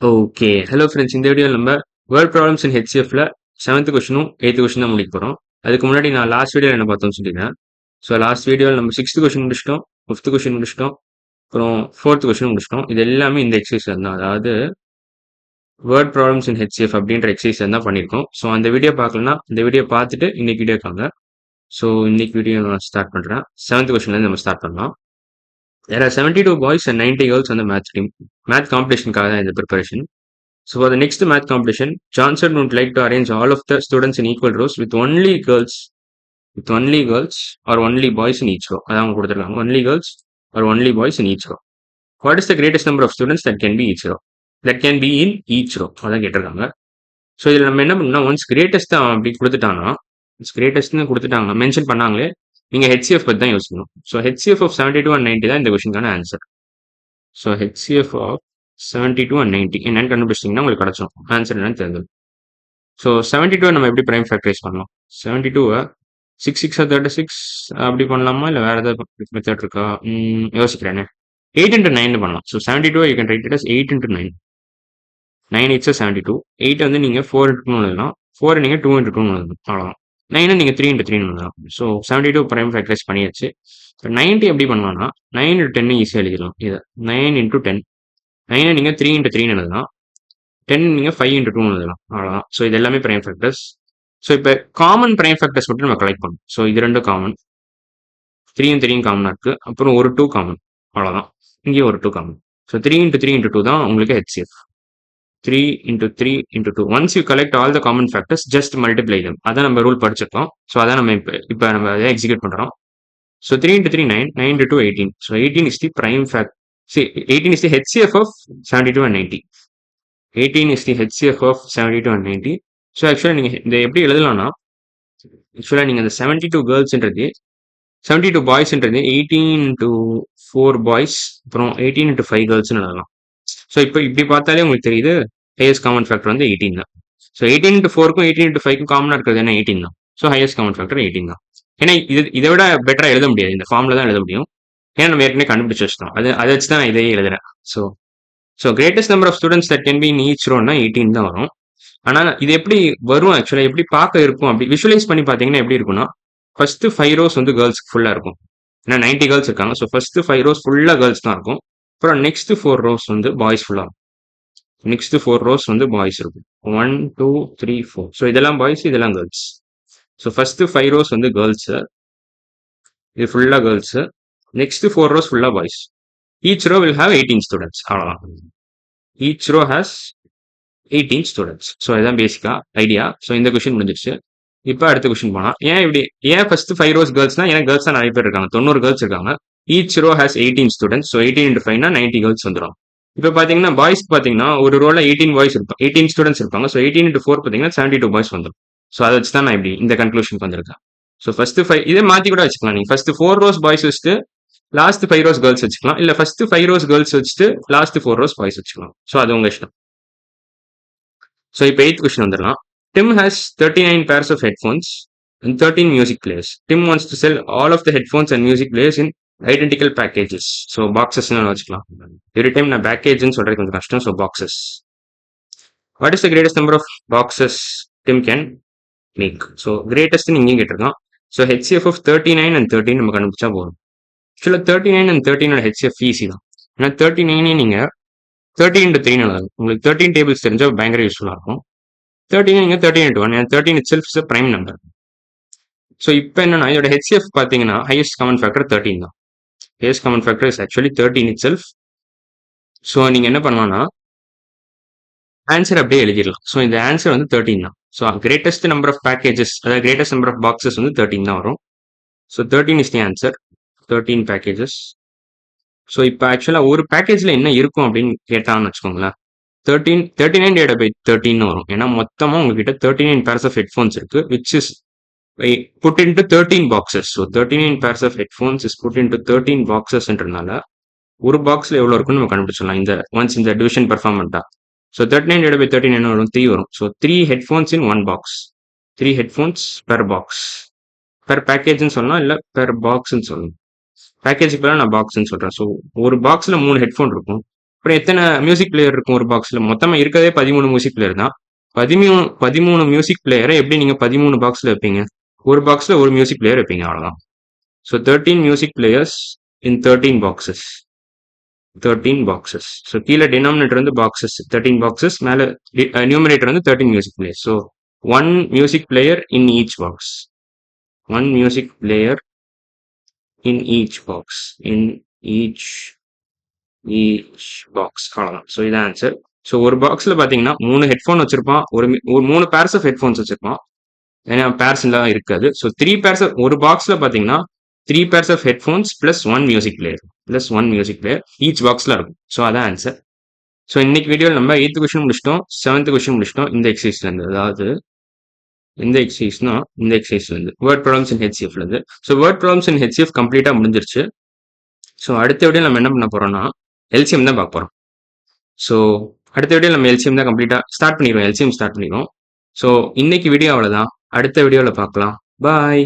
Okay. Hello friends. இந்த வீடியோல நம்ம வேர்ட் ப்ராப்ளம்ஸ் இன் ஹெச்சிஎஃப்ல 7th கொஸ்டினும் 8th கொஸ்டின் தான் முடிக்க போறோம். அதுக்கு முன்னாடி நான் லாஸ்ட் வீடியோல என்ன பார்த்தோம்னு சொல்லிடுறேன். ஸோ லாஸ்ட் வீடியோல நம்ம 6th கொஸ்டின் முடிச்சிட்டோம், 5th கொஸ்டின் முடிச்சிட்டோம், அப்புறம் 4th கொஸ்டின் முடிச்சிட்டோம். இது எல்லாமே இந்த எக்ஸசைஸ்ல தான். அதாவது வேர்ட் ப்ராப்ளம்ஸ் இன் ஹெச்சிஎஃப் அப்படின்ற எக்ஸசைஸ்ல தான் பண்ணியிருக்கோம். ஸோ அந்த வீடியோ பார்க்கலன்னா இந்த வீடியோ பார்த்துட்டு இன்னைக்கு வீடியோ வாங்க. ஸோ இன்னைக்கு வீடியோ நான் ஸ்டார்ட் பண்றேன். 7th கொஸ்டின்லேருந்து நம்ம ஸ்டார்ட் பண்ணலாம். There are 72 boys and 90 girls on the math team. Math competition-க்காக தான் இந்த preparation. So for the next math competition, Johnson would like to arrange all of the students in equal rows with only girls or only boys in each row. அதான் அவங்க கொடுத்துருக்காங்க. Only girls or only boys in each row. What is the greatest number of students that can be each row? That can be in each row. அதான் கேட்டிருக்காங்க. So இதில் நம்ம என்ன பண்ணணும், once greatest அப்படி கொடுத்துட்டாங்கன்னா, கிரேட்டஸ்ட்னு கொடுத்துட்டாங்கன்னா மென்ஷன் பண்ணாங்களே, நீங்கள் ஹெச்சிஎஃப் பற்றி தான் யோசிக்கணும். ஸோ ஹெச்சிஎஃப் ஆஃப் 72 and 90 தான் இந்த கொஸ்டினுக்கான answer. So HCF of 72 and 90 என்னன்னு கண்டுபிடிச்சிட்டிங்கன்னா உங்களுக்கு கிடச்சிடும். ஆன்சர் என்னன்னு தெரிஞ்சது. ஸோ 72 நம்ம எப்படி ப்ரைம் ஃபேக்டரைஸ் பண்ணலாம்? 72 6 6 36 அப்படி பண்ணலாமா, இல்லை வேற ஏதாவது மெத்தட் இருக்கா? யோசிக்கிறேனே. 8 into 9 பண்ணலாம். So 72 you can write it as 8 into 9. 9 8 72. 8 வந்து நீங்கள் 4 into 2 எழுதலாம். 4 நீங்கள் 2 into 2 எழுதலாம். அவ்வளோதான். 9 நீங்கள் 3 into 3 எழுதலாம். ஸோ 72 ப்ரைம் ஃபேக்டரைஸ் பண்ணியாச்சு. இப்போ 90 எப்படி பண்ணலாம்னா 9 into 10 ஈஸியாக எழுதிடலாம். இது 9 into 10. 9 நீங்கள் 3 into 3 எழுதலாம். 10 நீங்கள் 5 into 2 எழுதலாம். அவ்வளோதான். ஸோ இது எல்லாமே ப்ரைம் ஃபேக்டர்ஸ். ஸோ இப்போ காமன் ப்ரைம் ஃபேக்டர்ஸ் மட்டும் நம்ம கலெக்ட் பண்ணணும். ஸோ இது ரெண்டும் காமன், 3 3 காமனாக இருக்குது. அப்புறம் ஒரு 2 காமன், அவ்வளோதான். இங்கேயும் ஒரு 2 காமன். ஸோ 3 into 3 into 2 தான் உங்களுக்கு HCF. 3 into 3 into 2. Once you collect all the common factors, just multiply them. அதான் நம்ம ரூல் படிச்சிருக்கோம். ஸோ அதான் நம்ம இப்போ நம்ம அதை எக்ஸிக்யூட் பண்ணுறோம். So 3 into 3 9, 9 into 2 18. So 18 is the prime fact. See, 18 is the HCF of 72 and 90. 18 is the HCF of 72 and 90. So ஆக்சுவலாக நீங்கள் இந்த எப்படி எழுதலாம்னா, ஆக்சுவலாக நீங்கள் இந்த 72 கேர்ள்ஸ்ன்றது 72 பாய்ஸ்ன்றது 18 into 4 பாய்ஸ் அப்புறம் 18 into 5 கேர்ள்ஸ்னு எழுதலாம். ஸோ இப்போ இப்படி பார்த்தாலே உங்களுக்கு தெரியுது ஹையஸ்ட் காமன் ஃபேக்டர் வந்து 18 தான். ஸோ 18 into 4க்கும் 18 into 5க்கும் காமனாக இருக்கிறது என்ன? 18 தான். ஸோ ஹையஸ்ட் காமன் ஃபேக்டர் 18 தான். ஏன்னா இதை விட பெட்டராக எழுத முடியாது, இந்த ஃபார்மில் தான் எழுத முடியும். ஏன்னா நம்ம ஏற்கனவே கண்டுபிடிச்சு வச்சிட்டோம். அதை வச்சு தான் நான் இதையே எழுதுறேன். So greatest number of students that can be in each ரோன்னா 18 தான் வரும். ஆனால் இது எப்படி வரும், ஆக்சுவலாக எப்படி பார்க்க இருக்கும் அப்படி விஷுவலைஸ் பண்ணி பார்த்தீங்கன்னா எப்படி இருக்கும்னா, ஃபர்ஸ்ட் 5 ரோஸ் வந்து கேர்ள்ஸ்க்கு ஃபுல்லாக இருக்கும். ஏன்னா 90 கேர்ள்ஸ் இருக்காங்க. ஸோ ஃபர்ஸ்ட் 5 ரோஸ் ஃபுல்லாக கேர்ள்ஸ் தான் இருக்கும். அப்புறம் நெக்ஸ்ட் 4 ரோஸ் வந்து பாய்ஸ் ஃபுல்லாக இருக்கும். நெக்ஸ்ட் 4 ரோஸ் வந்து பாய்ஸ் இருக்கும். 1 2 3 4. ஸோ இதெல்லாம் பாய்ஸ், இதெல்லாம் கேர்ள்ஸ். ஸோ ஃபர்ஸ்ட் 5 ரோஸ் வந்து கேர்ள்ஸு, இது ஃபுல்லாக கேர்ள்ஸு. நெக்ஸ்ட் 4 ரோஸ் ஃபுல்லாக boys. Each row will have 18 students. அவ்வளோதான். Each row has 18 students. So இதுதான் பேசிக்கா ஐடியா. ஸோ இந்த கொஸ்டின் முடிஞ்சிருச்சு. இப்போ அடுத்த கொஸ்டின் போனால், ஏன் ஃபர்ஸ்ட் 5 ரோஸ் கேர்ள்ஸ்னா, ஏன்னா கேர்ள்ஸ் தான் நிறைய பேர் இருக்காங்க, 90 கேர்ள்ஸ் இருக்காங்க. Each row has 18 students. So 18 into 5 90 girls வந்துடும். இப்போ பார்த்தீங்கன்னா பாய்ஸ் பார்த்தீங்கன்னா ஒரு ரோல 18 பாய்ஸ் இருப்பாங்க, 18 ஸ்டூடெண்ட்ஸ் இருப்பாங்க. ஸோ 18 into 4 பார்த்தீங்கன்னா 72 பாய்ஸ் வந்துடும். ஸோ அதை வச்சு தான் நான் இப்படி இந்த கன்க்ளூஷனுக்கு வந்திருக்கேன். ஸோ ஃபர்ஸ்ட் 5 இதே மாற்றி கூட வச்சுக்கலாம். நீங்கள் ஃபர்ஸ்ட் 4 ரோஸ் பாய்ஸ் வச்சுட்டு லாஸ்ட் 5 ரோஸ் கேர்ள்ஸ் வச்சுக்கலாம், இல்லை ஃபர்ஸ்ட் 5 ரோஸ் கேர்ள்ஸ் வச்சுட்டு லாஸ்ட் 4 ரோஸ் பாய்ஸ் வச்சுக்கலாம். ஸோ அது உங்க இஷ்டம். ஸோ இப்போ 8th கொஸ்டின் வந்துடலாம். Tim has 39 pairs of headphones and 13 music players. Tim wants to sell all of the headphones and music players in identical packages. So பாக்ஸஸ்ன்னு வச்சுக்கலாம். Every time நான் பேக்கேஜ்னு சொல்றது கொஞ்சம் கஷ்டம். So boxes. What is the greatest number of boxes Tim can make? So greatest இங்கேயும் கேட்டிருக்கான். So HCF of 39 and 13 நம்ம கண்டுபிடிச்சா போதும். ஆக்சுவலாக 39 and 13 HCF ஈஸி தான். ஏன்னா 39 நீங்கள் 30 into 3 எழுதலாம். உங்களுக்கு 13 டேபிள்ஸ் தெரிஞ்சால் பயங்கர யூஸ்ஃபுல்லாக இருக்கும். 13 நீங்கள் 13 into 1. 13 itself is a prime number. So இப்போ என்னன்னா இதோட HCF பார்த்தீங்கன்னா ஹையஸ்ட் காமன் ஃபேக்டர் 13 தான். Highest common factor is actually 13 itself. So நீங்கள் என்ன பண்ணலாம்னா ஆன்சர் அப்படியே எழுதிடலாம். ஸோ இந்த ஆன்சர் வந்து 13 தான். So greatest number of packages, அதாவது கிரேட்டஸ்ட் நம்பர் ஆஃப் பாக்ஸஸ் வந்து 13 தான் வரும். So 13 is the answer. 13 packages. So இப்போ ஆக்சுவலாக ஒரு பேக்கேஜில் என்ன இருக்கும் அப்படின்னு கேட்டான்னு வச்சுக்கோங்களேன், 39 divided by 13 வரும். ஏன்னா மொத்தமாக உங்ககிட்ட 39 pairs of headphones இருக்கு, which is put into 13 boxes. So 39 pairs of headphones is put into 13 boxesன்றதுனால ஒரு பாக்ஸ்ல எவ்வளோ இருக்குன்னு நம்ம கண்டுபிடிச்சிடலாம் இந்த ஒன்ஸ் இந்த டிவிஷன் பெர்ஃபார்மெண்ட்டா. ஸோ 39 divided by 13 என்ன வரும்? 3 வரும். So 3 headphones in 1 box. 3 headphones per box. Per பேக்கேஜ்னு சொல்லலாம், இல்லை பெர் பாக்ஸ்ன்னு சொல்லணும். பேக்கேஜுக்கு நான் பாக்ஸ்ன்னு சொல்கிறேன். ஸோ ஒரு பாக்ஸில் 3 ஹெட்ஃபோன் இருக்கும். அப்புறம் எத்தனை மியூசிக் பிளேயர் இருக்கும் ஒரு பாக்ஸில்? மொத்தமாக இருக்கதே 13 மியூசிக் பிளேயர் தான். 13 மியூசிக் பிளேயரை எப்படி நீங்கள் 13 பாக்ஸில் வைப்பீங்க? ஒரு பாக்ஸில் ஒரு மியூசிக் பிளேயர் வைப்பீங்க, அவ்வளோதான். So 13 music players in 13 boxes. 13 boxes. So கீழே டினாமினேட்டர் வந்து பாக்ஸஸ் 13 பாக்ஸஸ், மேலே நியூமரேட்டர் வந்து 13 music players. So 1 music player in each box. 1 music player in each box. In each box, அவ்வளோதான். ஸோ இதான் ஆன்சர். ஸோ ஒரு பாக்ஸில் பார்த்தீங்கன்னா 3 ஹெட்ஃபோன் வச்சிருப்பான், ஒரு 3 பேர்ஸ் ஆஃப் ஹெட்ஃபோன்ஸ் வச்சிருப்பான். ஏன்னா பேர்ஸ் எல்லாம் இருக்காது. ஸோ 3 பேர்ஸ் ஒரு பாக்ஸில் பார்த்தீங்கன்னா 3 pairs of headphones plus 1 music player each பாக்ஸில் இருக்கும். ஸோ அதான் ஆன்சர். ஸோ இன்னைக்கு வீடியோவில் நம்ம 8th கொஸ்டின் முடிச்சிட்டோம், 7th கொஸ்டின் முடிச்சிட்டோம் இந்த எக்ஸசைஸ்லேருந்து. அதாவது இந்த எக்ஸசைஸ்னா இந்த எக்ஸசைஸ்லேருந்து வேர்ட் ப்ராப்ளம்ஸ் இன் ஹெச்சிஎஃப்லேருந்து. So word problems in HCF கம்ப்ளீட்டாக முடிஞ்சிருச்சு. ஸோ அடுத்த வீடியோ நம்ம என்ன பண்ண போறோம்னா எல்சிஎம் தான் பார்க்க போகிறோம். ஸோ அடுத்த வீடியோ நம்ம எல்சிஎம் தான் கம்ப்ளீட்டாக ஸ்டார்ட் பண்ணிடுவோம். எல்சிஎம் ஸ்டார்ட் பண்ணிடுவோம். ஸோ இன்னைக்கு வீடியோ அவ்வளோதான். அடுத்த வீடியோவில் பார்க்கலாம். பாய்.